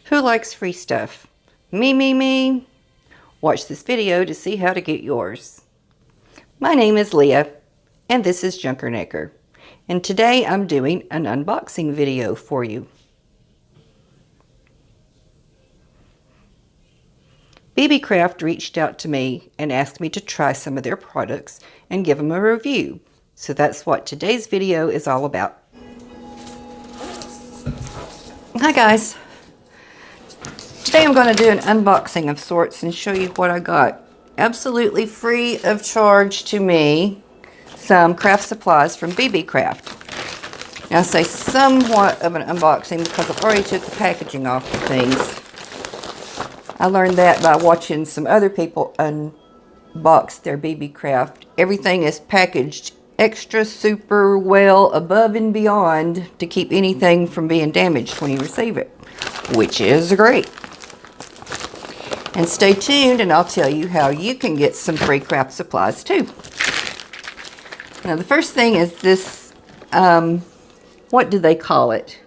Who likes free stuff? Me. Watch this video to see how to get yours. My name is Leah, and this is Junkernecker. And today I'm doing an unboxing video for you. BeeBeeCraft reached out to me and asked me to try some of their products and give them a review. So that's what today's video is all about. Hi guys. Today I'm going to do an unboxing of sorts and show you what I got. Absolutely free of charge to me, some craft supplies from BeeBeeCraft. Now I say somewhat of an unboxing because I've already took the packaging off of things. I learned that by watching some other people unbox their BeeBeeCraft. Everything is packaged extra super well above and beyond to keep anything from being damaged when you receive it, which is great. And stay tuned and I'll tell you how you can get some free craft supplies too. Now the first thing is this, what do they call it?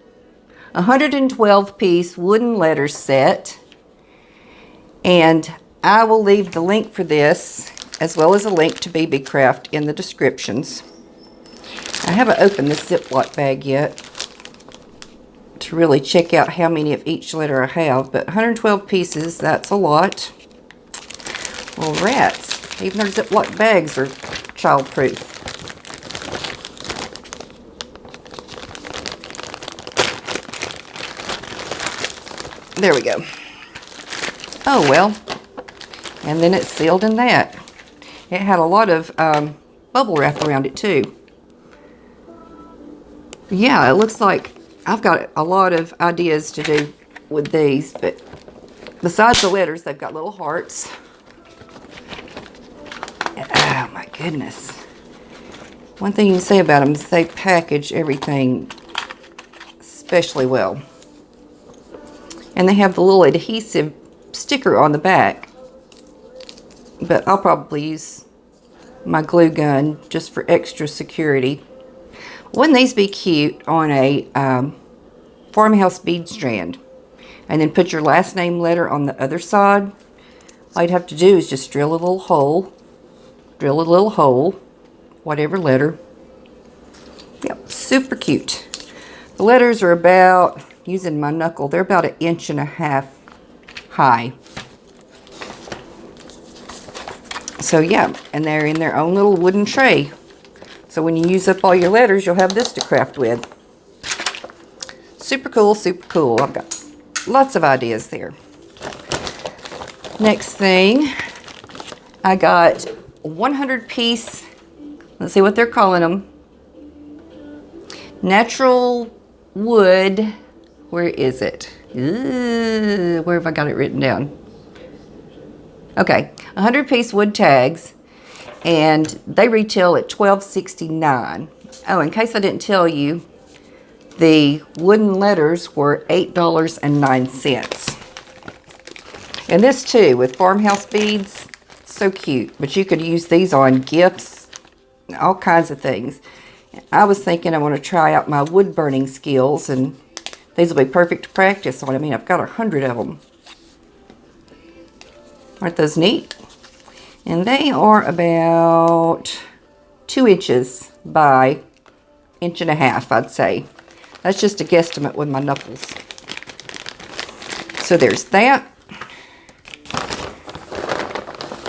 112 piece wooden letter set. And I will leave the link for this as well as a link to BeeBeeCraft in the descriptions. I haven't opened this Ziploc bag yet to really check out how many of each letter I have, but 112 pieces, that's a lot. Well, rats, even their Ziploc bags are childproof. There we go. Oh well, and then it's sealed in that. It had a lot of bubble wrap around it too. Yeah, it looks like I've got a lot of ideas to do with these, but besides the letters, they've got little hearts. Oh my goodness. One thing you can say about them is they package everything especially well. And they have the little adhesive sticker on the back, but I'll probably use my glue gun just for extra security. Wouldn't these be cute on a farmhouse bead strand? And then put your last name letter on the other side. All you'd have to do is just drill a little hole, whatever letter. Yep, super cute. The letters are about, using my knuckle, they're about 1.5 inches high. So yeah, and they're in their own little wooden tray. So when you use up all your letters, you'll have this to craft with. Super cool, super cool. I've got lots of ideas there. Next thing, I got 100 piece, let's see what they're calling them. Natural wood, where is it? Where have I got it written down? Okay, 100 piece wood tags, and they retail at $12.69. Oh, in case I didn't tell you, the wooden letters were $8.09. And this too, with farmhouse beads, so cute. But you could use these on gifts, all kinds of things. I was thinking I want to try out my wood burning skills, and these will be perfect to practice on. I mean, I've got 100 of them. Aren't those neat? And they are about 2 inches by 1.5 inches, I'd say. That's just a guesstimate with my knuckles. So there's that.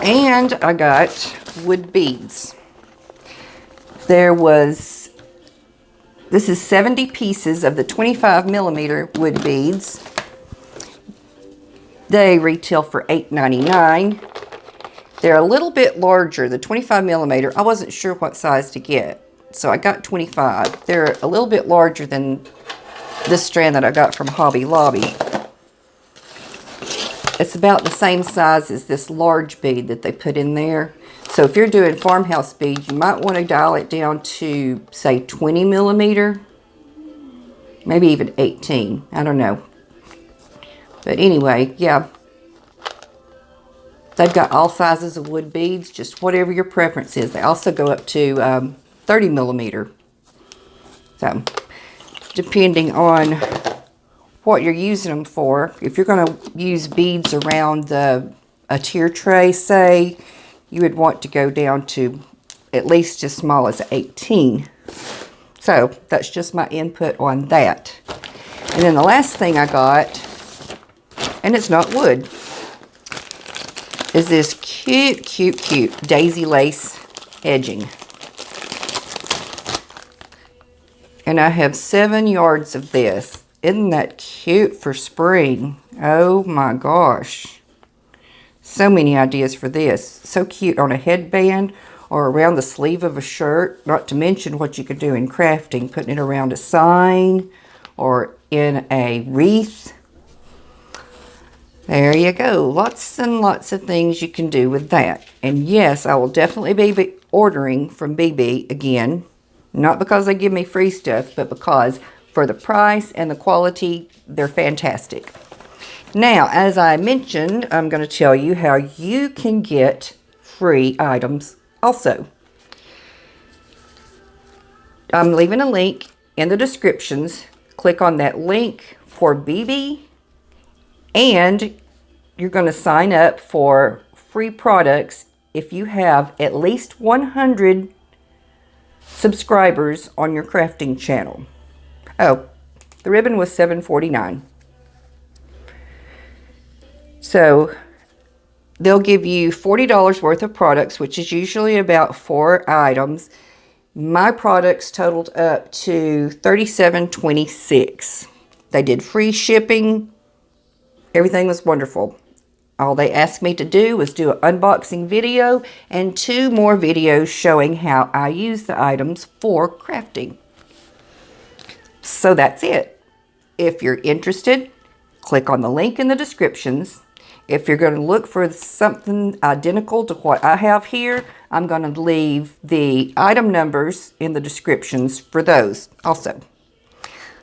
And I got wood beads. This is 70 pieces of the 25mm wood beads. They retail for $8.99. They're a little bit larger. The 25mm, I wasn't sure what size to get, so I got 25. They're a little bit larger than this strand that I got from Hobby Lobby. It's about the same size as this large bead that they put in there. So if you're doing farmhouse beads, you might want to dial it down to, say, 20mm. Maybe even 18. I don't know. But anyway, yeah. They've got all sizes of wood beads, just whatever your preference is. They also go up to 30mm. So, depending on what you're using them for. If you're going to use beads around a tier tray, say, you would want to go down to at least as small as 18. So that's just my input on that. And then the last thing I got, and it's not wood, is this cute, cute, cute daisy lace edging. And I have 7 yards of this. Isn't that cute for spring? Oh my gosh. So many ideas for this. So cute on a headband or around the sleeve of a shirt. Not to mention what you could do in crafting. Putting it around a sign or in a wreath. There you go. Lots and lots of things you can do with that. And yes, I will definitely be ordering from BeeBee again. Not because they give me free stuff, but because for the price and the quality, they're fantastic. Now, as I mentioned, I'm going to tell you how you can get free items also. I'm leaving a link in the descriptions. Click on that link for BeeBee, and you're going to sign up for free products if you have at least 100 subscribers on your crafting channel. Oh, the ribbon was $7.49. So they'll give you $40 worth of products, which is usually about 4 items. My products totaled up to $37.26. They did free shipping. Everything was wonderful. All they asked me to do was do an unboxing video and 2 more videos showing how I use the items for crafting. So that's it. If you're interested, click on the link in the descriptions. If you're going to look for something identical to what I have here, I'm going to leave the item numbers in the descriptions for those also.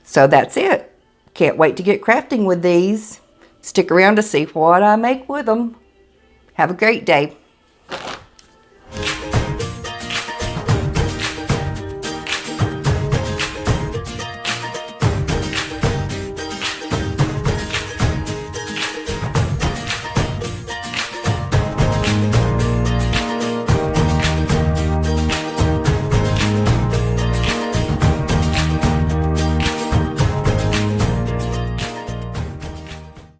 So that's it. Can't wait to get crafting with these. Stick around to see what I make with them. Have a great day.